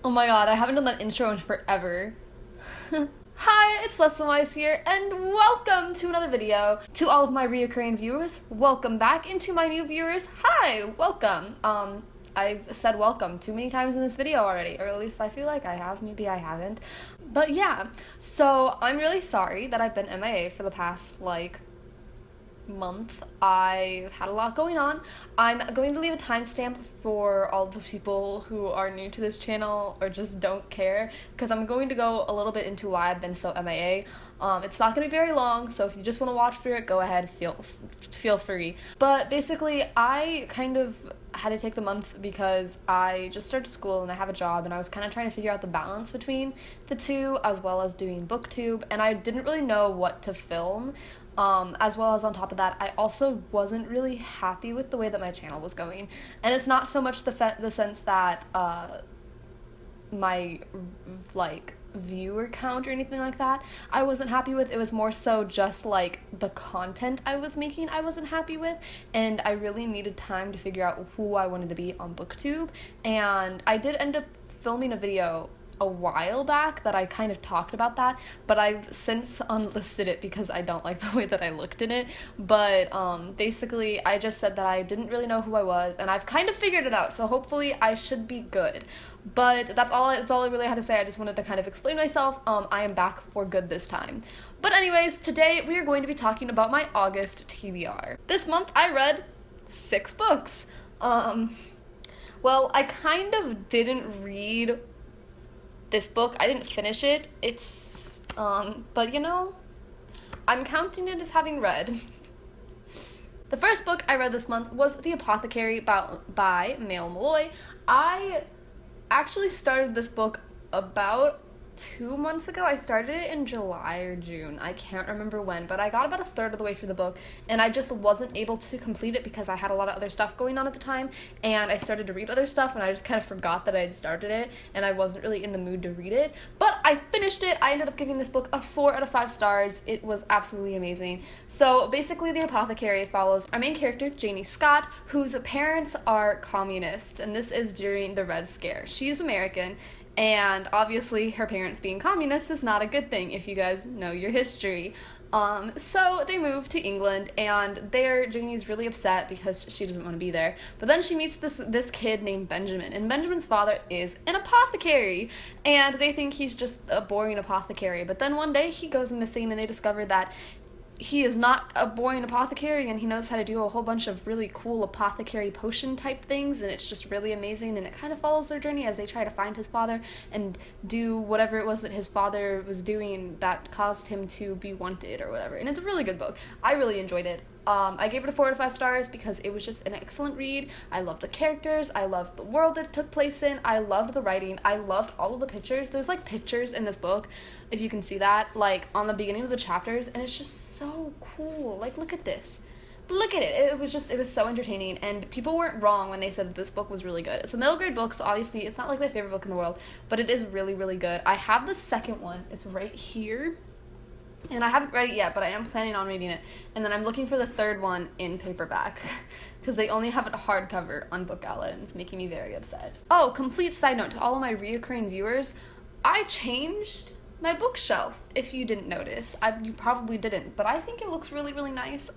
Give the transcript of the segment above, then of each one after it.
Oh my god, I haven't done that intro in forever. Hi, it's Wise here, and welcome to another video. To all of my reoccurring viewers, welcome back. And to my new viewers, hi, welcome. I've said welcome too many times in this video already, or at least I feel like I have, maybe I haven't. But yeah, so I'm really sorry that I've been MIA for the past, month. I've had a lot going on. I'm going to leave a timestamp for all the people who are new to this channel or just don't care, because I'm going to go a little bit into why I've been so MIA. It's not going to be very long, so if you just want to watch through it, go ahead, feel free. But basically, I kind of had to take the month because I just started school and I have a job, and I was kind of trying to figure out the balance between the two, as well as doing booktube, and I didn't really know what to film. As well as on top of that, I also wasn't really happy with the way that my channel was going. And it's not so much the sense that, my, viewer count or anything like that I wasn't happy with. It was more so just, the content I was making I wasn't happy with, and I really needed time to figure out who I wanted to be on booktube. And I did end up filming a video a while back that I kind of talked about that, but I've since unlisted it because I don't like the way that I looked in it. But basically I just said that I didn't really know who I was, and I've kind of figured it out, so hopefully I should be good. But that's all I really had to say. I just wanted to kind of explain myself. I am back for good this time. But anyways, today we are going to be talking about my August TBR. This month I read 6 books. Well, I kind of didn't read this book. I didn't finish it. But you know, I'm counting it as having read. The first book I read this month was The Apothecary by Mail Malloy. I actually started this book about 2 months ago. I started it in July or June. I can't remember when, but I got about a third of the way through the book, and I just wasn't able to complete it because I had a lot of other stuff going on at the time, and I started to read other stuff, and I just kind of forgot that I had started it, and I wasn't really in the mood to read it. But I finished it. I ended up giving this book a 4 out of 5 stars. It was absolutely amazing. So basically, The Apothecary follows our main character, Janie Scott, whose parents are communists, and this is during the Red Scare. She's American, and obviously her parents being communists is not a good thing if you guys know your history. So they move to England, and there Janie's really upset because she doesn't want to be there. But then she meets this kid named Benjamin, and Benjamin's father is an apothecary, and they think he's just a boring apothecary. But then one day he goes missing, and they discover that he is not a boring apothecary, and he knows how to do a whole bunch of really cool apothecary potion type things, and it's just really amazing. And it kind of follows their journey as they try to find his father and do whatever it was that his father was doing that caused him to be wanted or whatever. And it's a really good book. I really enjoyed it. I gave it a 4 out of 5 stars because it was just an excellent read. I loved the characters, I loved the world that it took place in, I loved the writing, I loved all of the pictures. There's pictures in this book, if you can see that, on the beginning of the chapters, and it's just so cool. Look at this. Look at it. It was so entertaining, and people weren't wrong when they said that this book was really good. It's a middle grade book, so obviously it's not my favorite book in the world, but it is really, really good. I have the second one. It's right here. And I haven't read it yet, but I am planning on reading it. And then I'm looking for the third one in paperback because they only have it hardcover on Book Outlet, and it's making me very upset. Oh, complete side note to all of my reoccurring viewers, I changed my bookshelf, if you didn't notice. You probably didn't, but I think it looks really, really nice,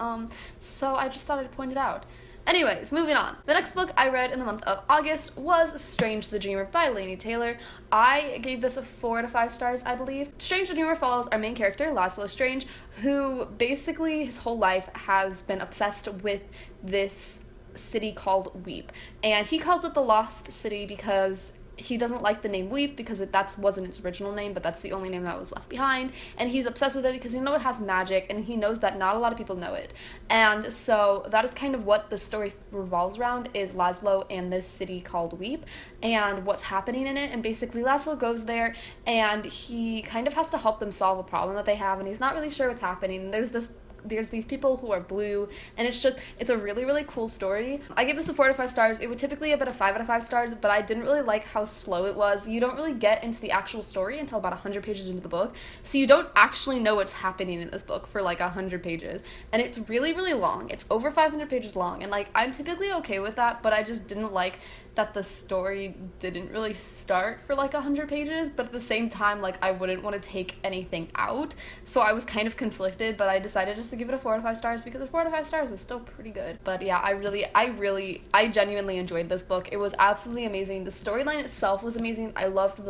so I just thought I'd point it out. Anyways, moving on. The next book I read in the month of August was Strange the Dreamer by Laini Taylor. I gave this a 4 out of 5 stars, I believe. Strange the Dreamer follows our main character, Laszlo Strange, who basically his whole life has been obsessed with this city called Weep. And he calls it the Lost City because he doesn't like the name Weep because that wasn't its original name, but that's the only name that was left behind. And he's obsessed with it because it has magic, and he knows that not a lot of people know it. And so that is kind of what the story revolves around, is Laszlo and this city called Weep and what's happening in it. And basically Laszlo goes there, and he kind of has to help them solve a problem that they have, and he's not really sure what's happening. There's there's these people who are blue, and it's a really, really cool story. I gave this a 4 out of 5 stars. It would typically have been a 5 out of 5 stars, but I didn't really like how slow it was. You don't really get into the actual story until about 100 pages into the book, so you don't actually know what's happening in this book for like 100 pages, and it's really, really long. It's over 500 pages long, and like I'm typically okay with that, but I just didn't like that the story didn't really start for like 100 pages, but at the same time, like I wouldn't want to take anything out, so I was kind of conflicted, but I decided just to give it a 4 out of 5 stars because a 4 out of 5 stars is still pretty good. But yeah, I genuinely enjoyed this book. It was absolutely amazing. The storyline itself was amazing. I loved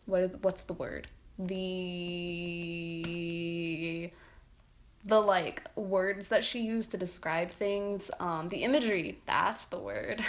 what's the word? The like words that she used to describe things, the imagery, that's the word.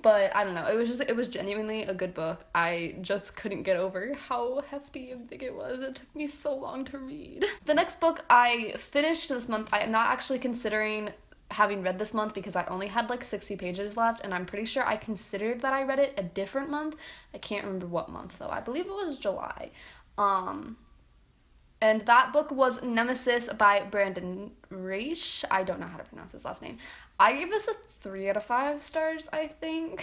But I don't know, it was genuinely a good book. I just couldn't get over how hefty and big it was. It took me so long to read. The next book I finished this month, I am not actually considering having read this month because I only had like 60 pages left, and I'm pretty sure I considered that I read it a different month. I can't remember what month though. I believe it was July. And that book was Nemesis by Brandon Reich. I don't know how to pronounce his last name. I gave this a 3 out of 5 stars, I think.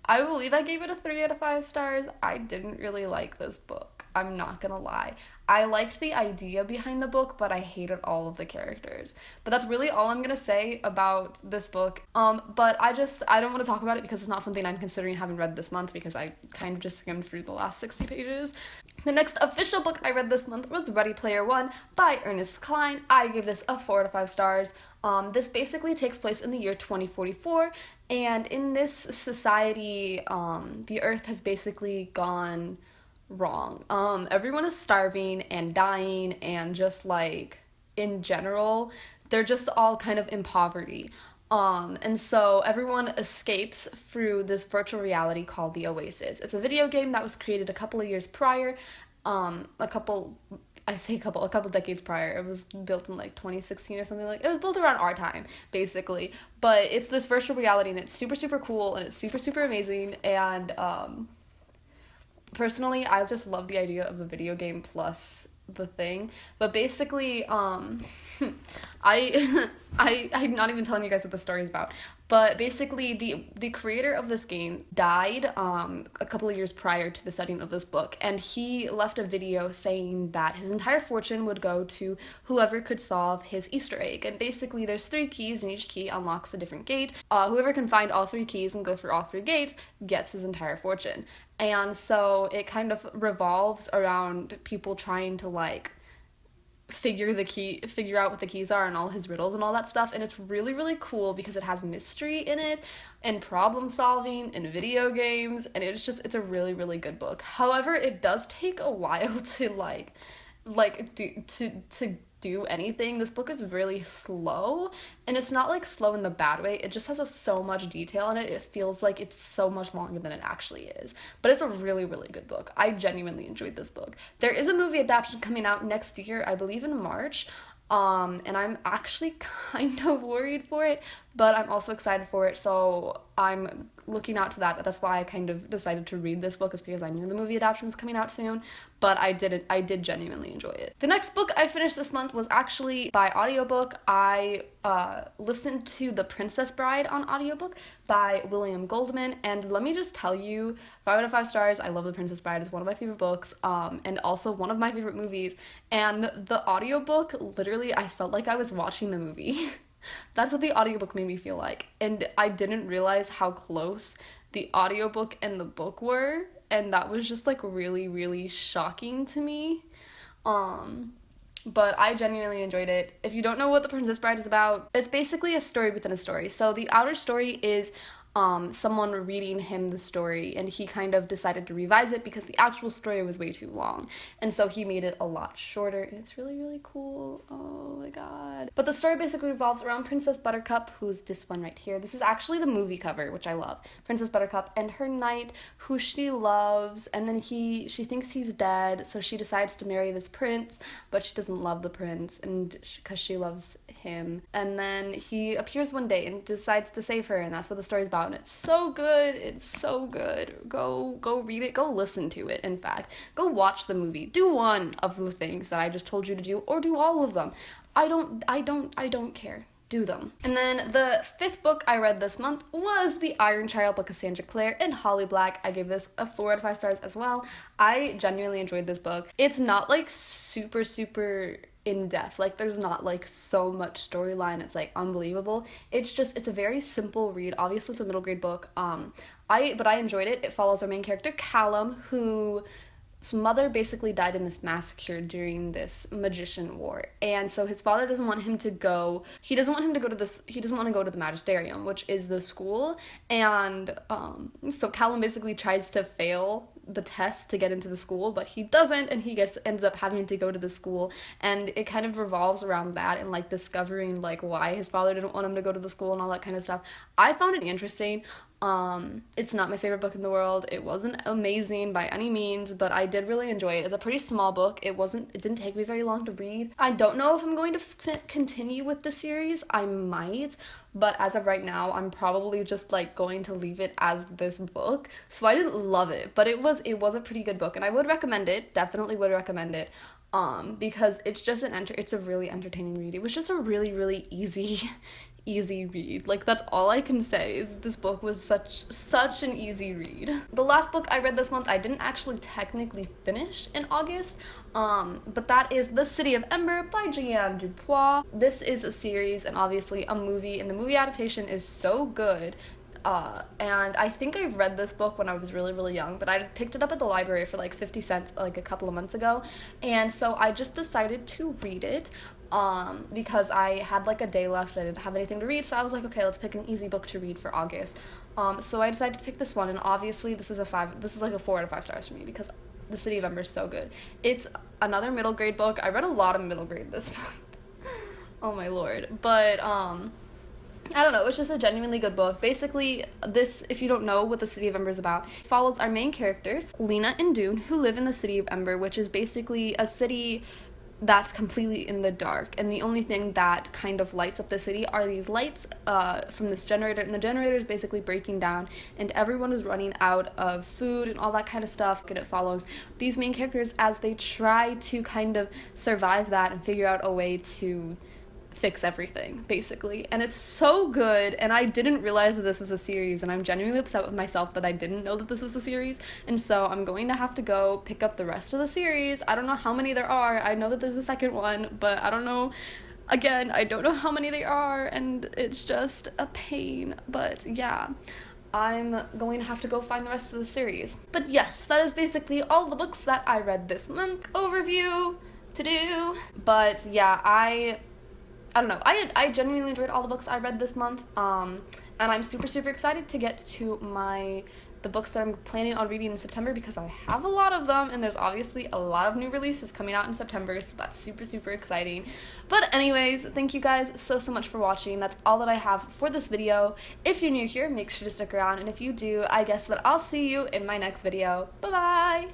I believe I gave it a 3 out of 5 stars. I didn't really like this book. I'm not gonna lie. I liked the idea behind the book, but I hated all of the characters. But that's really all I'm gonna say about this book. But I don't want to talk about it because it's not something I'm considering having read this month because I kind of just skimmed through the last 60 pages. The next official book I read this month was Ready Player One by Ernest Cline. I gave this a 4 out of 5 stars. This basically takes place in the year 2044, and in this society, the Earth has basically gone wrong. Everyone is starving and dying, and just like in general, they're just all kind of in poverty. And so everyone escapes through this virtual reality called the Oasis. It's a video game that was created a couple of years prior, a couple decades prior. It was built in like 2016 or something. Like, it was built around our time, basically. But it's this virtual reality, and it's super, super cool, and it's super, super amazing, and personally, I just love the idea of the video game plus the thing. But basically, I'm not even telling you guys what the story is about. But basically, the creator of this game died a couple of years prior to the setting of this book, and he left a video saying that his entire fortune would go to whoever could solve his Easter egg. And basically, there's 3 keys, and each key unlocks a different gate. Whoever can find all 3 keys and go through all 3 gates gets his entire fortune. And so it kind of revolves around people trying to like figure out what the keys are and all his riddles and all that stuff, and it's really, really cool because it has mystery in it and problem solving and video games, and it's a really, really good book. However, it does take a while to to do anything. This book is really slow, and it's not like slow in the bad way. It just has so much detail in it. It feels like it's so much longer than it actually is. But it's a really, really good book. I genuinely enjoyed this book. There is a movie adaptation coming out next year, I believe in March. And I'm actually kind of worried for it, but I'm also excited for it, so I'm looking out to that. That's why I kind of decided to read this book, is because I knew the movie adaptation was coming out soon, but I did genuinely enjoy it. The next book I finished this month was actually by audiobook. I listened to The Princess Bride on audiobook by William Goldman, and let me just tell you, 5 out of 5 stars. I love The Princess Bride. It's one of my favorite books, and also one of my favorite movies, and the audiobook, literally, I felt like I was watching the movie. That's what the audiobook made me feel like, and I didn't realize how close the audiobook and the book were, and that was just like really, really shocking to me. But I genuinely enjoyed it. If you don't know what The Princess Bride is about, it's basically a story within a story. So the outer story is someone reading him the story, and he kind of decided to revise it because the actual story was way too long, and so he made it a lot shorter, and it's really, really cool. Oh my god. But the story basically revolves around Princess Buttercup, who's this one right here. This is actually the movie cover, which I love. Princess Buttercup and her knight, who she loves, and then she thinks he's dead, so she decides to marry this prince, but she doesn't love the prince, and because she loves him, and then he appears one day and decides to save her, and that's what the story's about. about, and it's so good. It's so good. Go read it. Go listen to it. In fact, go watch the movie. Do one of the things that I just told you to do, or do all of them. I don't care. Do them. And then the 5th book I read this month was The Iron Child by Cassandra Clare and Holly Black. I gave this a 4 out of 5 stars as well. I genuinely enjoyed this book. It's not like super in depth, like there's not like so much storyline, it's like unbelievable. It's a very simple read. Obviously it's a middle grade book, but I enjoyed it. It follows our main character Callum, whose mother basically died in this massacre during this magician war, and so his father doesn't want him to go. He doesn't want to go to the magisterium, which is the school, and so Callum basically tries to fail the test to get into the school, but he doesn't, and he ends up having to go to the school, and it kind of revolves around that and like discovering like why his father didn't want him to go to the school and all that kind of stuff. I found it interesting. It's not my favorite book in the world. It wasn't amazing by any means, but I did really enjoy it. It's a pretty small book. It didn't take me very long to read. I don't know if I'm going to continue with the series. I might, but as of right now, I'm probably just like going to leave it as this book. So I didn't love it, but it was a pretty good book, and I would recommend it. Definitely would recommend it. Because it's just it's a really entertaining read. It was just a really easy read. Like, that's all I can say is this book was such an easy read. The last book I read this month, I didn't actually technically finish in August, but that is The City of Ember by Jeanne Dupois. This is a series and obviously a movie, and the movie adaptation is so good. And I think I read this book when I was really young, but I picked it up at the library for like 50 cents like a couple of months ago, and so I just decided to read it because I had like a day left. I didn't have anything to read, so I was like, okay, let's pick an easy book to read for August. So I decided to pick this one, and obviously this is like a 4 out of 5 stars for me because The City of Ember is so good. It's another middle grade book. I read a lot of middle grade this month. Oh my lord. But I don't know, it's just a genuinely good book. Basically, this, if you don't know what The City of Ember is about, follows our main characters, Lena and Dune, who live in the City of Ember, which is basically a city that's completely in the dark, and the only thing that kind of lights up the city are these lights from this generator, and the generator is basically breaking down, and everyone is running out of food and all that kind of stuff, and it follows these main characters as they try to kind of survive that and figure out a way to fix everything, basically. And it's so good, and I didn't realize that this was a series, and I'm genuinely upset with myself that I didn't know that this was a series, and so I'm going to have to go pick up the rest of the series. I don't know how many there are. I know that there's a second one, but I don't know. Again, I don't know how many they are, and it's just a pain, but yeah. I'm going to have to go find the rest of the series. But yes, that is basically all the books that I read this month. Overview to do. But yeah, I don't know. I genuinely enjoyed all the books I read this month, and I'm super excited to get to the books that I'm planning on reading in September, because I have a lot of them, and there's obviously a lot of new releases coming out in September, so that's super exciting. But anyways, thank you guys so much for watching. That's all that I have for this video. If you're new here, make sure to stick around, and if you do, I guess that I'll see you in my next video. Bye bye!